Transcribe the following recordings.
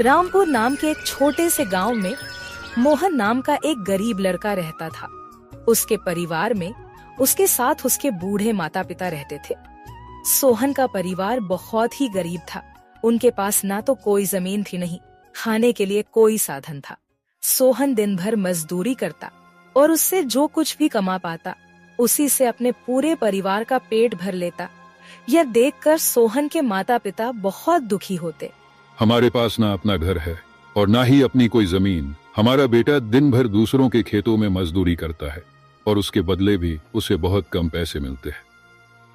रामपुर नाम के एक छोटे से गांव में मोहन नाम का एक गरीब लड़का रहता था। उसके परिवार में उसके साथ उसके बूढ़े माता पिता रहते थे। सोहन का परिवार बहुत ही गरीब था। उनके पास ना तो कोई जमीन थी, नहीं खाने के लिए कोई साधन था। सोहन दिन भर मजदूरी करता और उससे जो कुछ भी कमा पाता उसी से अपने पूरे परिवार का पेट भर लेता। यह देखकर सोहन के माता पिता बहुत दुखी होते। हमारे पास ना अपना घर है और ना ही अपनी कोई जमीन। हमारा बेटा दिन भर दूसरों के खेतों में मजदूरी करता है और उसके बदले भी उसे बहुत कम पैसे मिलते हैं।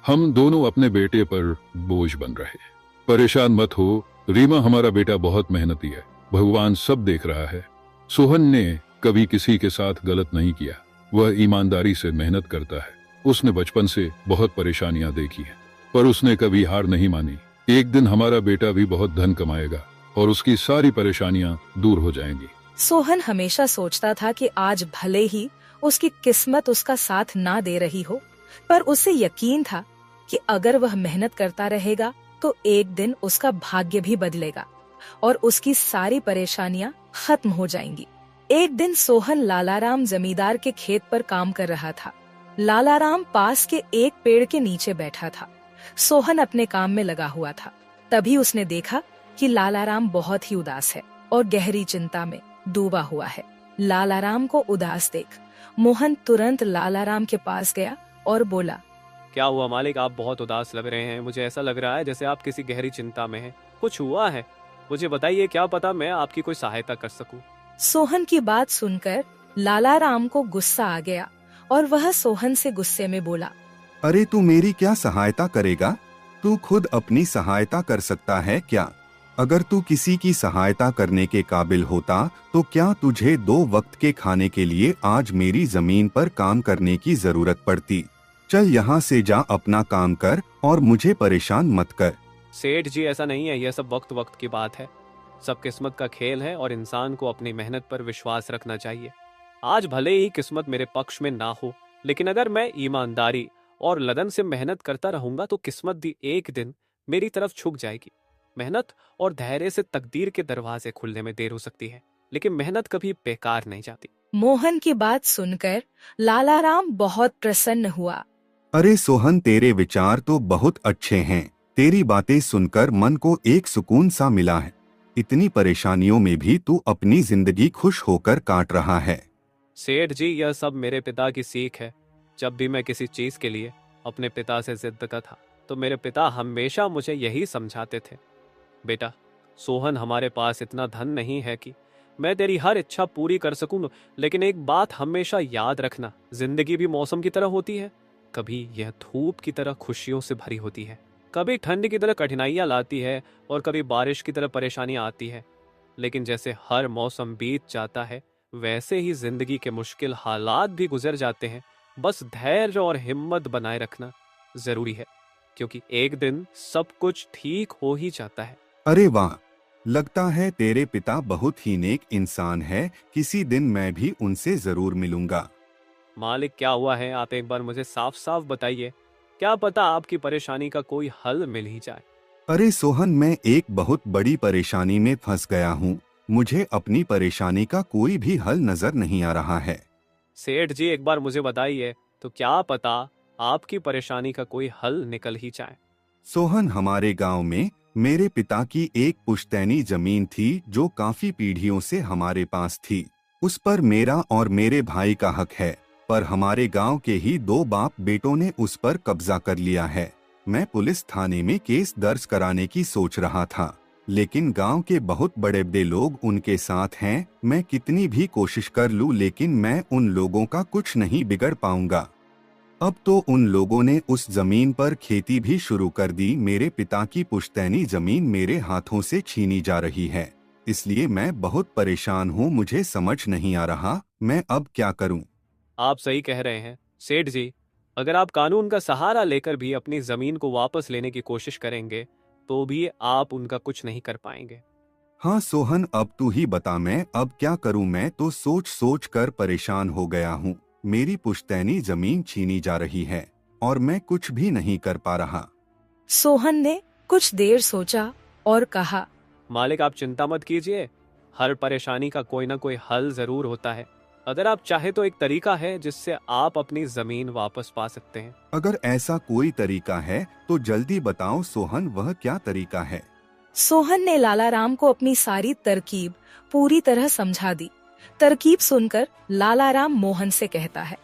हम दोनों अपने बेटे पर बोझ बन रहे हैं। परेशान मत हो रीमा, हमारा बेटा बहुत मेहनती है, भगवान सब देख रहा है। सोहन ने कभी किसी के साथ गलत नहीं किया, वह ईमानदारी से मेहनत करता है। उसने बचपन से बहुत परेशानियां देखी हैं, पर उसने कभी हार नहीं मानी। एक दिन हमारा बेटा भी बहुत धन कमाएगा और उसकी सारी परेशानियां दूर हो जाएंगी। सोहन हमेशा सोचता था कि आज भले ही उसकी किस्मत उसका साथ ना दे रही हो, पर उसे यकीन था कि अगर वह मेहनत करता रहेगा तो एक दिन उसका भाग्य भी बदलेगा और उसकी सारी परेशानियां खत्म हो जाएंगी। एक दिन सोहन लालाराम जमींदार के खेत पर काम कर रहा था। लालाराम पास के एक पेड़ के नीचे बैठा था। सोहन अपने काम में लगा हुआ था। तभी उसने देखा कि लालाराम बहुत ही उदास है और गहरी चिंता में डूबा हुआ है। लालाराम को उदास देख मोहन तुरंत लालाराम के पास गया और बोला, क्या हुआ मालिक, आप बहुत उदास लग रहे हैं। मुझे ऐसा लग रहा है जैसे आप किसी गहरी चिंता में हैं। कुछ हुआ है? मुझे बताइए, क्या पता मैं आपकी कोई सहायता कर सकूं। सोहन की बात सुनकर लालाराम को गुस्सा आ गया और वह सोहन से गुस्से में बोला, अरे तू मेरी क्या सहायता करेगा? तू खुद अपनी सहायता कर सकता है क्या? अगर तू किसी की सहायता करने के काबिल होता तो क्या तुझे 2 वक्त के खाने के लिए आज मेरी जमीन पर काम करने की जरूरत पड़ती? चल यहाँ से जा, अपना काम कर और मुझे परेशान मत कर। सेठ जी, ऐसा नहीं है, यह सब वक्त वक्त की बात है। सब किस्मत का खेल है और इंसान को अपनी मेहनत पर विश्वास रखना चाहिए। आज भले ही किस्मत मेरे पक्ष में ना हो, लेकिन अगर मैं ईमानदारी और लगन से मेहनत करता रहूंगा तो किस्मत भी एक दिन मेरी तरफ झुक जाएगी। मेहनत और धैर्य से तकदीर के दरवाजे खुलने में देर हो सकती है, लेकिन मेहनत कभी बेकार नहीं जाती। मोहन की बात सुनकर लालाराम बहुत प्रसन्न हुआ। अरे सोहन, तेरे विचार तो बहुत अच्छे हैं। तेरी बातें सुनकर मन को एक सुकून सा मिला है। इतनी परेशानियों में भी तू अपनी जिंदगी खुश होकर काट रहा है। सेठ जी, यह सब मेरे पिता की सीख है। जब भी मैं किसी चीज के लिए अपने पिता से जिद करता था तो मेरे पिता हमेशा मुझे यही समझाते थे, बेटा सोहन, हमारे पास इतना धन नहीं है कि मैं तेरी हर इच्छा पूरी कर सकूं, लेकिन एक बात हमेशा याद रखना, जिंदगी भी मौसम की तरह होती है। कभी यह धूप की तरह खुशियों से भरी होती है, कभी ठंड की तरह कठिनाइयां लाती है और कभी बारिश की तरह परेशानियां आती है। लेकिन जैसे हर मौसम बीत जाता है वैसे ही जिंदगी के मुश्किल हालात भी गुजर जाते हैं। बस धैर्य और हिम्मत बनाए रखना जरूरी है, क्योंकि एक दिन सब कुछ ठीक हो ही जाता है। अरे वाह, लगता है तेरे पिता बहुत ही नेक इंसान है। किसी दिन मैं भी उनसे जरूर मिलूंगा। मालिक, क्या हुआ है? आप एक बार मुझे साफ साफ बताइए, क्या पता आपकी परेशानी का कोई हल मिल ही जाए। अरे सोहन, मैं एक बहुत बड़ी परेशानी में फंस गया हूँ। मुझे अपनी परेशानी का कोई भी हल नजर नहीं आ रहा है। सेठ जी, एक बार मुझे बताइए तो क्या पता आपकी परेशानी का कोई हल निकल ही जाए। सोहन, हमारे गांव में मेरे पिता की एक पुश्तैनी जमीन थी जो काफी पीढ़ियों से हमारे पास थी। उस पर मेरा और मेरे भाई का हक है, पर हमारे गांव के ही 2 बाप बेटों ने उस पर कब्जा कर लिया है। मैं पुलिस थाने में केस दर्ज कराने की सोच रहा था, लेकिन गांव के बहुत बड़े बड़े लोग उनके साथ हैं। मैं कितनी भी कोशिश कर लूं, लेकिन मैं उन लोगों का कुछ नहीं बिगड़ पाऊंगा। अब तो उन लोगों ने उस जमीन पर खेती भी शुरू कर दी। मेरे पिता की पुश्तैनी जमीन मेरे हाथों से छीनी जा रही है, इसलिए मैं बहुत परेशान हूँ। मुझे समझ नहीं आ रहा मैं अब क्या करूँ। आप सही कह रहे हैं सेठ जी, अगर आप कानून का सहारा लेकर भी अपनी जमीन को वापस लेने की कोशिश करेंगे तो भी आप उनका कुछ नहीं कर पाएंगे। हाँ सोहन, अब तू ही बता मैं अब क्या करूँ। मैं तो सोच सोच कर परेशान हो गया हूँ। मेरी पुश्तैनी जमीन छीनी जा रही है और मैं कुछ भी नहीं कर पा रहा। सोहन ने कुछ देर सोचा और कहा, मालिक आप चिंता मत कीजिए, हर परेशानी का कोई ना कोई हल जरूर होता है। अगर आप चाहे तो एक तरीका है जिससे आप अपनी जमीन वापस पा सकते हैं। अगर ऐसा कोई तरीका है तो जल्दी बताओ सोहन, वह क्या तरीका है? सोहन ने लाला राम को अपनी सारी तरकीब पूरी तरह समझा दी। तरकीब सुनकर लाला राम मोहन से कहता है,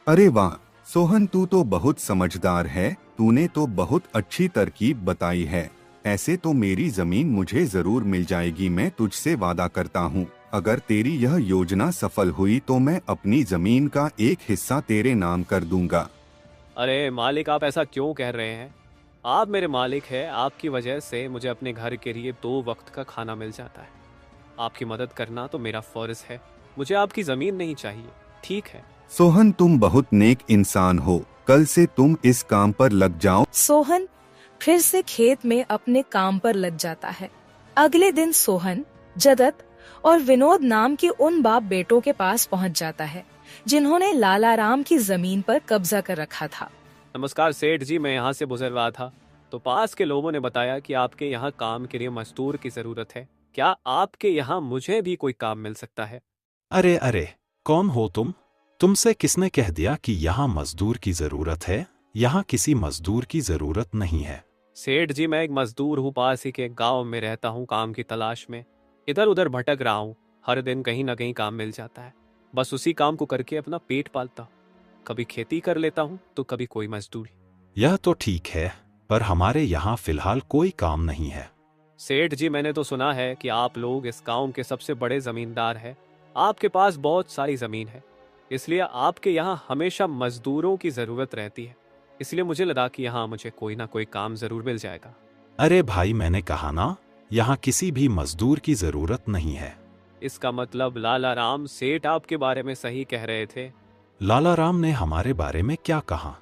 अरे वाह सोहन, तू तो बहुत समझदार है, तूने तो बहुत अच्छी तरकीब बताई है। ऐसे तो मेरी जमीन मुझे जरूर मिल जाएगी, मैं तुझसे वादा करता हूँ। अगर तेरी यह योजना सफल हुई तो मैं अपनी जमीन का एक हिस्सा तेरे नाम कर दूंगा। अरे मालिक आप ऐसा क्यों कह रहे हैं? आप मेरे मालिक हैं, आपकी वजह से मुझे अपने घर के लिए 2 वक्त का खाना मिल जाता है। आपकी मदद करना तो मेरा फर्ज है, मुझे आपकी जमीन नहीं चाहिए, ठीक है? सोहन तुम बहुत नेक इंसान हो, कल से तुम इस काम पर लग जाओ। सोहन फिर से खेत में अपने काम पर लग जाता है। अगले दिन सोहन जगत और विनोद नाम के उन बाप बेटों के पास पहुंच जाता है जिन्होंने लाला राम की जमीन पर कब्जा कर रखा था। नमस्कार सेठ जी, मैं यहाँ से गुजर रहा था तो पास के लोगों ने बताया कि आपके यहाँ काम के लिए मजदूर की जरूरत है। क्या आपके यहाँ मुझे भी कोई काम मिल सकता है? अरे अरे, कौन हो तुम? तुमसे किसने कह दिया कि यहाँ मजदूर की जरूरत है? यहाँ किसी मजदूर की जरूरत नहीं है। सेठ जी मैं एक मजदूर हूँ, पास ही के गांव में रहता हूँ, काम की तलाश में इधर उधर भटक रहा हूँ। हर दिन कहीं ना कहीं काम मिल जाता है, बस उसी काम को करके अपना पेट पालता हूँ। कभी खेती कर लेता हूँ तो कभी कोई मजदूरी। यह तो ठीक है, पर हमारे यहाँ फिलहाल कोई काम नहीं है। सेठ जी मैंने तो सुना है कि आप लोग इस गांव के सबसे बड़े जमींदार हैं, आपके पास बहुत सारी जमीन है, इसलिए आपके यहाँ हमेशा मजदूरों की जरूरत रहती है। इसलिए मुझे लगा कि यहाँ मुझे कोई ना कोई काम जरूर मिल जाएगा। अरे भाई, मैंने कहा ना, यहाँ किसी भी मजदूर की जरूरत नहीं है। इसका मतलब लाला राम सेठ आपके बारे में सही कह रहे थे? लाला राम ने हमारे बारे में क्या कहा?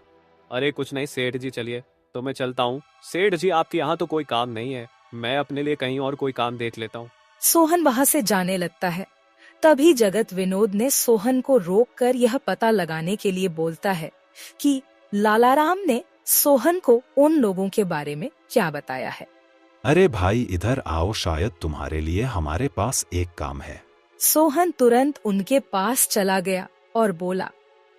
अरे कुछ नहीं सेठ जी, चलिए तो मैं चलता हूँ। सेठ जी आपके यहाँ तो कोई काम नहीं है, मैं अपने लिए कहीं और कोई काम देख लेता हूँ। सोहन वहाँ से जाने लगता है। तभी जगत विनोद ने सोहन को रोककर यह पता लगाने के लिए बोलता है कि लाला राम ने सोहन को उन लोगों के बारे में क्या बताया है। अरे भाई इधर आओ, शायद तुम्हारे लिए हमारे पास एक काम है। सोहन तुरंत उनके पास चला गया और बोला,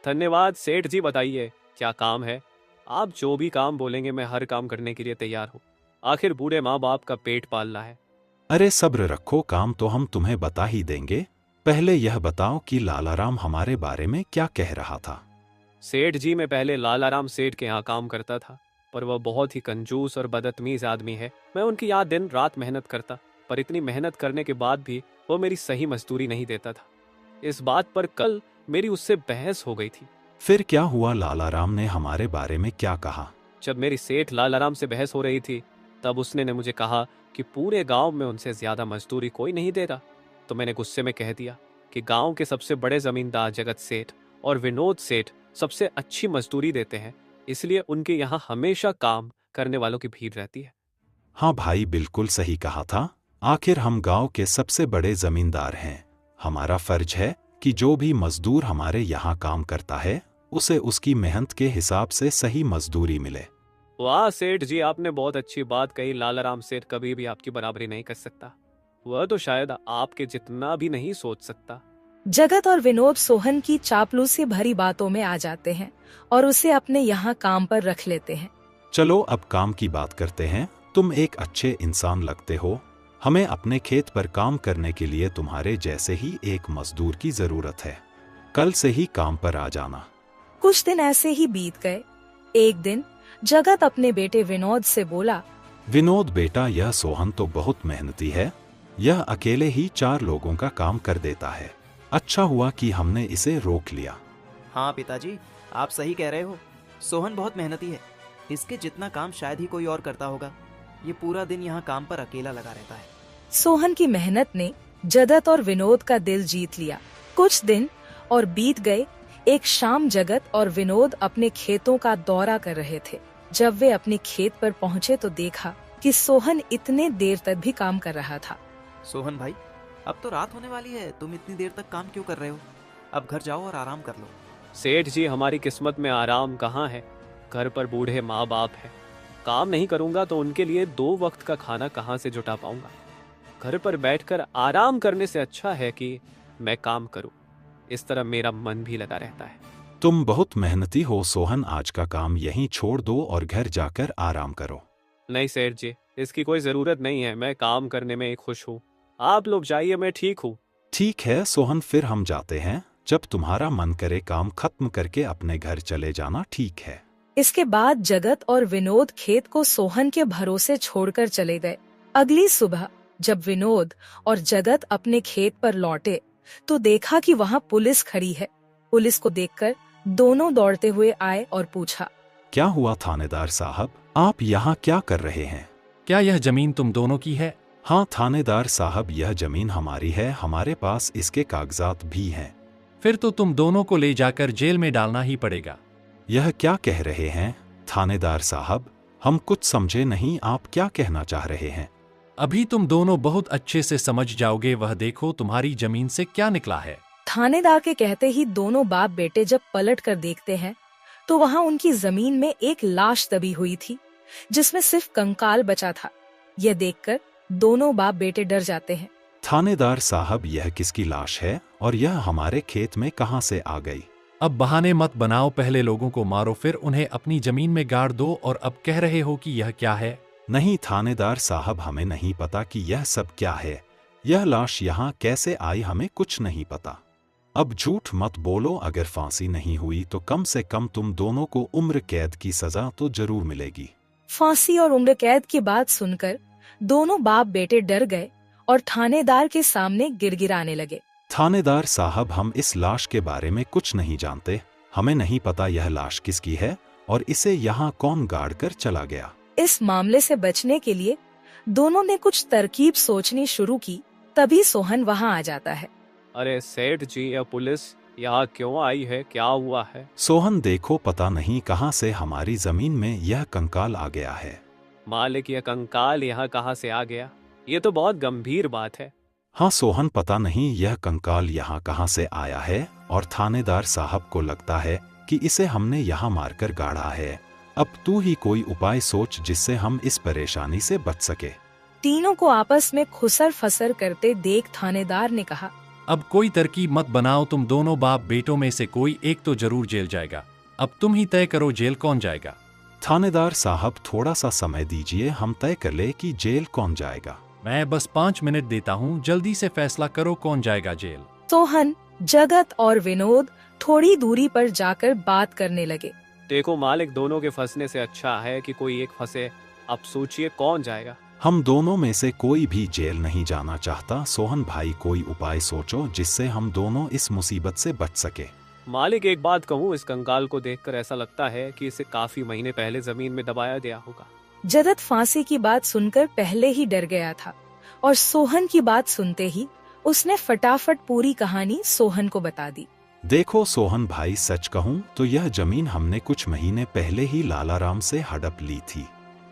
धन्यवाद सेठ जी, बताइए क्या काम है? आप जो भी काम बोलेंगे मैं हर काम करने के लिए तैयार हूँ। आखिर बूढ़े माँ बाप का पेट पालना है। अरे सब्र रखो, काम तो हम तुम्हें बता ही देंगे। पहले यह बताओ कि लाला राम हमारे बारे में क्या कह रहा था। सेठ जी मैं पहले लाला राम सेठ के यहाँ काम करता था, पर वह बहुत ही कंजूस और बदतमीज आदमी है। मैं उनकी यहाँ दिन रात मेहनत करता, पर इतनी मेहनत करने के बाद भी वो मेरी सही मजदूरी नहीं देता था। इस बात पर कल मेरी उससे बहस हो गई थी। फिर क्या हुआ? लाला राम ने हमारे बारे में क्या कहा? जब मेरी सेठ लाला राम से बहस हो रही थी तब उसने मुझे कहा कि पूरे गांव में उनसे ज्यादा मजदूरी कोई नहीं दे रहा। तो मैंने गुस्से में कह दिया कि गांव के सबसे बड़े जमींदार जगत सेठ और विनोद सेठ सबसे अच्छी मजदूरी देते हैं, इसलिए उनके यहाँ हमेशा काम करने वालों की भीड़ रहती है। हाँ भाई, बिल्कुल सही कहा था। आखिर हम गांव के सबसे बड़े जमींदार हैं। हमारा फर्ज है कि जो भी मजदूर हमारे यहाँ काम करता है उसे उसकी मेहनत के हिसाब से सही मजदूरी मिले। वाह सेठ जी, आपने बहुत अच्छी बात कही। लाला राम सेठ कभी भी आपकी बराबरी नहीं कर सकता, वह तो शायद आपके जितना भी नहीं सोच सकता। जगत और विनोद सोहन की चापलूसी भरी बातों में आ जाते हैं और उसे अपने यहाँ काम पर रख लेते हैं। चलो अब काम की बात करते हैं। तुम एक अच्छे इंसान लगते हो, हमें अपने खेत पर काम करने के लिए तुम्हारे जैसे ही एक मजदूर की जरूरत है। कल से ही काम पर आ जाना। कुछ दिन ऐसे ही बीत गए। एक दिन जगत अपने बेटे विनोद से बोला, विनोद बेटा, यह सोहन तो बहुत मेहनती है, यह अकेले ही 4 लोगों का काम कर देता है। अच्छा हुआ कि हमने इसे रोक लिया। हाँ पिताजी, आप सही कह रहे हो। सोहन बहुत मेहनती है, इसके जितना काम शायद ही कोई और करता होगा। ये पूरा दिन यहाँ काम पर अकेला लगा रहता है। सोहन की मेहनत ने जगत और विनोद का दिल जीत लिया। कुछ दिन और बीत गए। एक शाम जगत और विनोद अपने खेतों का दौरा कर रहे थे। जब वे अपने खेत पर पहुँचे तो देखा कि सोहन इतने देर तक भी काम कर रहा था। सोहन भाई, अब तो रात होने वाली है, तुम इतनी देर तक काम क्यों कर रहे हो? अब घर जाओ और आराम कर लो। सेठ जी हमारी किस्मत में आराम कहाँ है? घर पर बूढ़े माँ बाप है, काम नहीं करूंगा तो उनके लिए 2 वक्त का खाना कहाँ से जुटा पाऊंगा? घर पर बैठकर आराम करने से अच्छा है कि मैं काम करूं। इस तरह मेरा मन भी लगा रहता है। तुम बहुत मेहनती हो सोहन, आज का काम यहीं छोड़ दो और घर जाकर आराम करो। नहीं सेठ जी, इसकी कोई जरूरत नहीं है। मैं काम करने में खुश हूँ। आप लोग जाइए, मैं ठीक हूँ। ठीक है सोहन, फिर हम जाते हैं। जब तुम्हारा मन करे काम खत्म करके अपने घर चले जाना, ठीक है। इसके बाद जगत और विनोद खेत को सोहन के भरोसे छोड़कर चले गए। अगली सुबह जब विनोद और जगत अपने खेत पर लौटे तो देखा कि वहाँ पुलिस खड़ी है। पुलिस को देखकर दोनों दौड़ते हुए आए और पूछा, क्या हुआ थानेदार साहब, आप यहाँ क्या कर रहे हैं? क्या यह जमीन तुम दोनों की है? हाँ थानेदार साहब, यह जमीन हमारी है, हमारे पास इसके कागजात भी हैं। फिर तो तुम दोनों को ले जाकर जेल में डालना ही पड़ेगा। यह क्या कह रहे हैं थानेदार साहब, हम कुछ समझे नहीं, आप क्या कहना चाह रहे हैं? अभी तुम दोनों बहुत अच्छे से समझ जाओगे, वह देखो तुम्हारी जमीन से क्या निकला है। थानेदार के कहते ही दोनों बाप बेटे जब पलट कर देखते हैं तो वहाँ उनकी जमीन में एक लाश दबी हुई थी जिसमें सिर्फ कंकाल बचा था। यह देखकर दोनों बाप बेटे डर जाते हैं। थानेदार साहब, यह किसकी लाश है और यह हमारे खेत में कहाँ से आ गई? अब बहाने मत बनाओ, पहले लोगों को मारो फिर उन्हें अपनी जमीन में गाड़ दो, और अब कह रहे हो कि यह क्या है? नहीं थानेदार साहब, हमें नहीं पता कि यह सब क्या है। यह लाश यहाँ कैसे आई, हमें कुछ नहीं पता। अब झूठ मत बोलो, अगर फांसी नहीं हुई तो कम से कम तुम दोनों को उम्र कैद की सजा तो जरूर मिलेगी। फांसी और उम्र कैद की बात सुनकर दोनों बाप बेटे डर गए और थानेदार के सामने गिड़गिड़ाने लगे। थानेदार साहब, हम इस लाश के बारे में कुछ नहीं जानते, हमें नहीं पता यह लाश किसकी है और इसे यहाँ कौन गाड़ कर चला गया। इस मामले से बचने के लिए दोनों ने कुछ तरकीब सोचनी शुरू की। तभी सोहन वहाँ आ जाता है। अरे सेठ जी, यह पुलिस यहाँ क्यों आई है? क्या हुआ है? सोहन देखो, पता नहीं कहाँ से हमारी जमीन में यह कंकाल आ गया है। मालिक, यह कंकाल यहाँ कहाँ से आ गया? ये तो बहुत गंभीर बात है। हाँ सोहन, पता नहीं यह कंकाल यहाँ कहाँ से आया है और थानेदार साहब को लगता है कि इसे हमने यहाँ मारकर गाड़ा है। अब तू ही कोई उपाय सोच जिससे हम इस परेशानी से बच सके। तीनों को आपस में खुसर फसर करते देख थानेदार ने कहा, अब कोई तरकीब मत बनाओ, तुम दोनों बाप बेटों में से कोई एक तो जरूर जेल जाएगा। अब तुम ही तय करो जेल कौन जाएगा। थानेदार साहब, थोड़ा सा समय दीजिए, हम तय कर ले कि जेल कौन जाएगा। मैं बस 5 मिनट देता हूँ, जल्दी से फैसला करो कौन जाएगा जेल। सोहन, जगत और विनोद थोड़ी दूरी पर जाकर बात करने लगे। देखो मालिक, दोनों के फंसने से अच्छा है कि कोई एक फंसे। अब सोचिए कौन जाएगा। हम दोनों में से कोई भी जेल नहीं जाना चाहता। सोहन भाई, कोई उपाय सोचो जिससे हम दोनों इस मुसीबत से बच सके। मालिक, एक बात कहूँ, इस कंकाल को देखकर ऐसा लगता है कि इसे काफी महीने पहले जमीन में दबाया गया होगा। जगत फांसी की बात सुनकर पहले ही डर गया था और सोहन की बात सुनते ही उसने फटाफट पूरी कहानी सोहन को बता दी। देखो सोहन भाई, सच कहूँ तो यह जमीन हमने कुछ महीने पहले ही लालाराम से हड़प ली थी।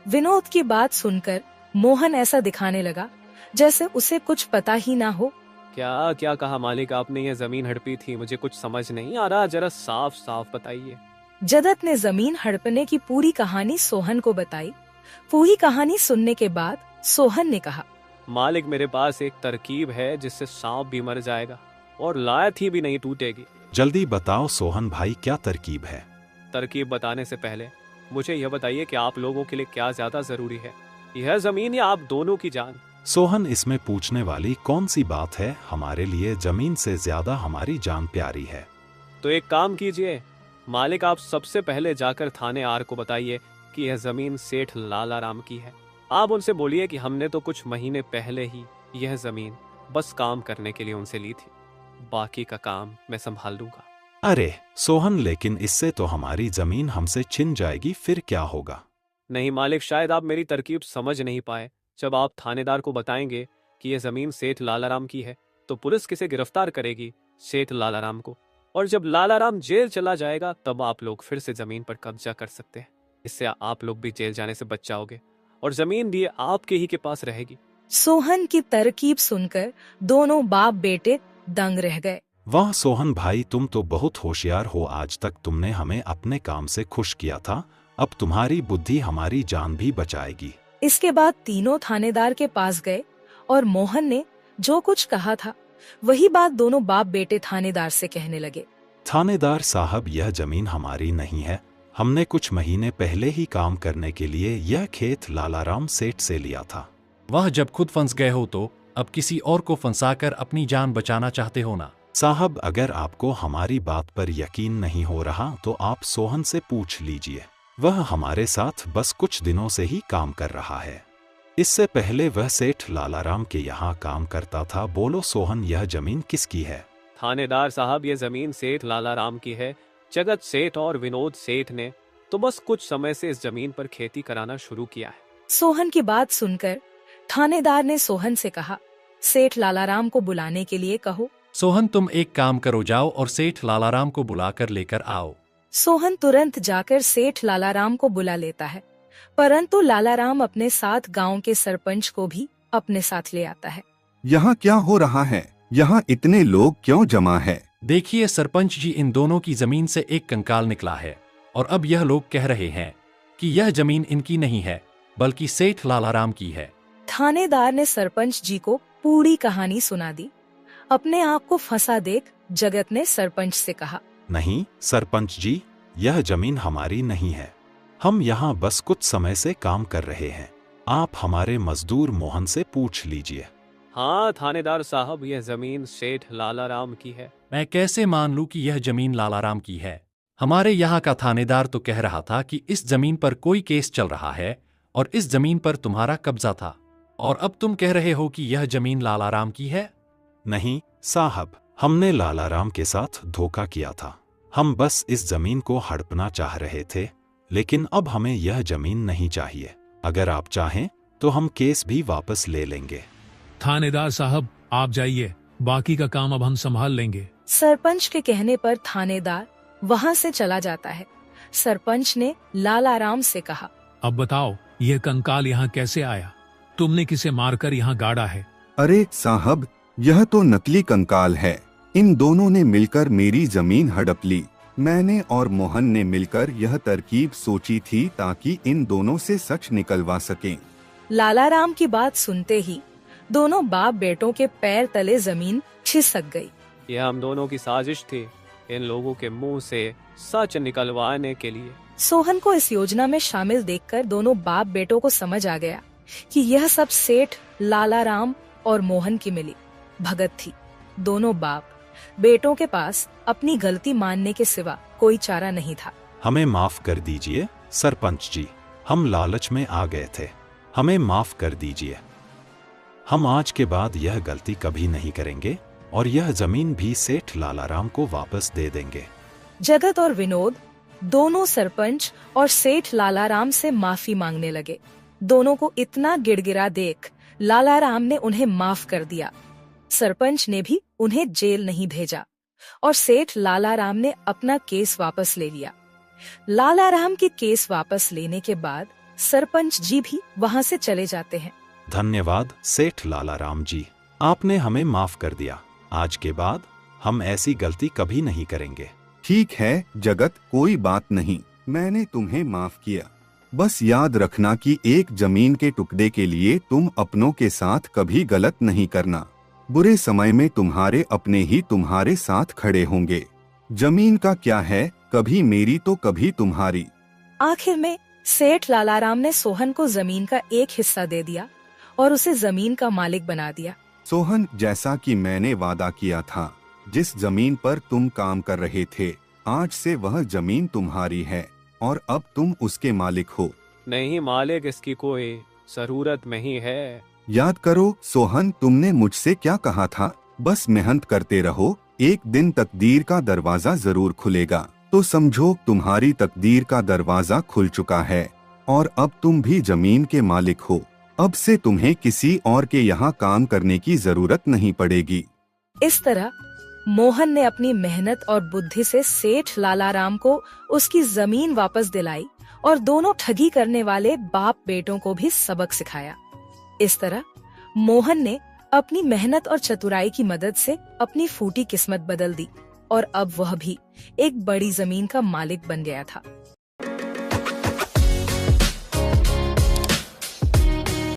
विनोद की बात सुनकर मोहन ऐसा दिखाने लगा जैसे उसे कुछ पता ही ना हो। क्या क्या कहा मालिक आपने? ये जमीन हड़पी थी, मुझे कुछ समझ नहीं आ रहा, जरा साफ साफ बताइए। जगत ने जमीन हड़पने की पूरी कहानी सोहन को बताई। पूरी कहानी सुनने के बाद सोहन ने कहा, मालिक, मेरे पास एक तरकीब है जिससे सांप भी मर जाएगा और लायत ही भी नहीं टूटेगी। जल्दी बताओ सोहन भाई, क्या तरकीब है? तरकीब बताने से पहले मुझे यह बताइए कि आप लोगों के लिए क्या ज्यादा जरूरी है, यह जमीन या आप दोनों की जान? सोहन, इसमें पूछने वाली कौन सी बात है? हमारे लिए जमीन से ज्यादा हमारी जान प्यारी है। तो एक काम कीजिए मालिक, आप सबसे पहले जाकर थाने आर को बताइए कि यह जमीन सेठ लालाराम की है। आप उनसे बोलिए कि हमने तो कुछ महीने पहले ही यह जमीन बस काम करने के लिए उनसे ली थी, बाकी का काम मैं संभाल लूंगा। अरे सोहन, लेकिन इससे तो हमारी जमीन हमसे छिन जाएगी, फिर क्या होगा? नहीं मालिक, शायद आप मेरी तरकीब समझ नहीं पाए। जब आप थानेदार को बताएंगे कि यह जमीन सेठ लालाराम की है तो पुलिस किसे गिरफ्तार करेगी? सेठ लालाराम को। और जब लालाराम जेल चला जाएगा तब आप लोग फिर से जमीन पर कब्जा कर सकते हैं। इससे आप लोग भी जेल जाने से बच जाओगे और जमीन भी आपके ही के पास रहेगी। सोहन की तरकीब सुनकर दोनों बाप बेटे दंग रह गए। वाह सोहन भाई, तुम तो बहुत होशियार हो। आज तक तुमने हमें अपने काम से खुश किया था, अब तुम्हारी बुद्धि हमारी जान भी बचाएगी। इसके बाद तीनों थानेदार के पास गए और मोहन ने जो कुछ कहा था वही बात दोनों बाप बेटे थानेदार से कहने लगे। थानेदार साहब, यह जमीन हमारी नहीं है। हमने कुछ महीने पहले ही काम करने के लिए यह खेत लालाराम सेठ से लिया था। वह जब खुद फंस गए हो तो अब किसी और को फंसाकर अपनी जान बचाना चाहते हो ना? साहब, अगर आपको हमारी बात पर यकीन नहीं हो रहा तो आप सोहन से पूछ लीजिए। वह हमारे साथ बस कुछ दिनों से ही काम कर रहा है। इससे पहले वह सेठ लालाराम के यहाँ काम करता था। बोलो सोहन, यह जमीन किसकी है? थानेदार साहब, ये जमीन सेठ लालाराम की है। जगत सेठ और विनोद सेठ ने तो बस कुछ समय से इस जमीन पर खेती कराना शुरू किया है। सोहन की बात सुनकर थानेदार ने सोहन से कहा, सेठ लालाराम को बुलाने के लिए कहो। सोहन, तुम एक काम करो, जाओ और सेठ लालाराम को बुलाकर लेकर आओ। सोहन तुरंत जाकर सेठ लालाराम को बुला लेता है, परंतु लालाराम अपने साथ गांव के सरपंच को भी अपने साथ ले आता है। यहाँ क्या हो रहा है? यहाँ इतने लोग क्यों जमा है? देखिए सरपंच जी, इन दोनों की जमीन से एक कंकाल निकला है और अब यह लोग कह रहे हैं कि यह जमीन इनकी नहीं है बल्कि सेठ लालाराम की है। थानेदार ने सरपंच जी को पूरी कहानी सुना दी। अपने आप को फंसा देख जगत ने सरपंच से कहा, नहीं सरपंच जी, यह जमीन हमारी नहीं है। हम यहाँ बस कुछ समय से काम कर रहे हैं। आप हमारे मजदूर मोहन से पूछ लीजिए। हाँ थानेदार साहब, यह जमीन सेठ लालाराम की है। मैं कैसे मान लूं कि यह जमीन लालाराम की है? हमारे यहाँ का थानेदार तो कह रहा था कि इस जमीन पर कोई केस चल रहा है और इस जमीन पर तुम्हारा कब्जा था, और अब तुम कह रहे हो कि यह जमीन लालाराम की है। नहीं साहब, हमने लालाराम के साथ धोखा किया था। हम बस इस जमीन को हड़पना चाह रहे थे, लेकिन अब हमें यह जमीन नहीं चाहिए। अगर आप चाहें तो हम केस भी वापस ले लेंगे। थानेदार साहब, आप जाइए, बाकी का काम अब हम संभाल लेंगे। सरपंच के कहने पर थानेदार वहां से चला जाता है। सरपंच ने लालाराम से कहा, अब बताओ, यह कंकाल यहाँ कैसे आया? तुमने किसे मारकर यहाँ गाड़ा है? अरे साहब, यह तो नकली कंकाल है। इन दोनों ने मिलकर मेरी जमीन हड़प ली। मैंने और मोहन ने मिलकर यह तरकीब सोची थी ताकि इन दोनों से सच निकलवा सकें। लालाराम की बात सुनते ही दोनों बाप बेटों के पैर तले जमीन खिसक गई। यह हम दोनों की साजिश थी, इन लोगों के मुंह से सच निकलवाने के लिए। सोहन को इस योजना में शामिल देखकर दोनों बाप बेटों को समझ आ गया कि यह सब सेठ लालाराम और मोहन की मिली भगत थी। दोनों बाप बेटों के पास अपनी गलती मानने के सिवा कोई चारा नहीं था। हमें माफ कर दीजिए सरपंच जी, हम लालच में आ गए थे। हमें माफ कर दीजिए। हम आज के बाद यह गलती कभी नहीं करेंगे और यह जमीन भी सेठ लालाराम को वापस दे देंगे। जगत और विनोद दोनों सरपंच और सेठ लालाराम से माफी मांगने लगे। दोनों को इतना गिड़गिड़ा देख लालाराम ने उन्हें माफ कर दिया। सरपंच ने भी उन्हें जेल नहीं भेजा और सेठ लालाराम ने अपना केस वापस ले लिया। लालाराम के केस वापस लेने के बाद सरपंच जी भी वहां से चले जाते हैं। धन्यवाद सेठ लालाराम जी, आपने हमें माफ कर दिया। आज के बाद हम ऐसी गलती कभी नहीं करेंगे। ठीक है जगत, कोई बात नहीं, मैंने तुम्हें माफ किया। बस याद रखना कि एक जमीन के टुकड़े के लिए तुम अपनों के साथ कभी गलत नहीं करना। बुरे समय में तुम्हारे अपने ही तुम्हारे साथ खड़े होंगे। जमीन का क्या है, कभी मेरी तो कभी तुम्हारी। आखिर में सेठ लालाराम ने सोहन को जमीन का एक हिस्सा दे दिया और उसे जमीन का मालिक बना दिया। सोहन, जैसा कि मैंने वादा किया था, जिस जमीन पर तुम काम कर रहे थे, आज से वह जमीन तुम्हारी है और अब तुम उसके मालिक हो। नहीं मालिक, इसकी कोई जरूरत नहीं है। याद करो सोहन, तुमने मुझसे क्या कहा था? बस मेहनत करते रहो, एक दिन तकदीर का दरवाजा जरूर खुलेगा। तो समझो तुम्हारी तकदीर का दरवाजा खुल चुका है और अब तुम भी जमीन के मालिक हो। अब से तुम्हें किसी और के यहाँ काम करने की जरूरत नहीं पड़ेगी। इस तरह मोहन ने अपनी मेहनत और बुद्धि से सेठ लालाराम को उसकी जमीन वापस दिलाई और दोनों ठगी करने वाले बाप बेटों को भी सबक सिखाया। इस तरह मोहन ने अपनी मेहनत और चतुराई की मदद से अपनी फूटी किस्मत बदल दी और अब वह भी एक बड़ी जमीन का मालिक बन गया था।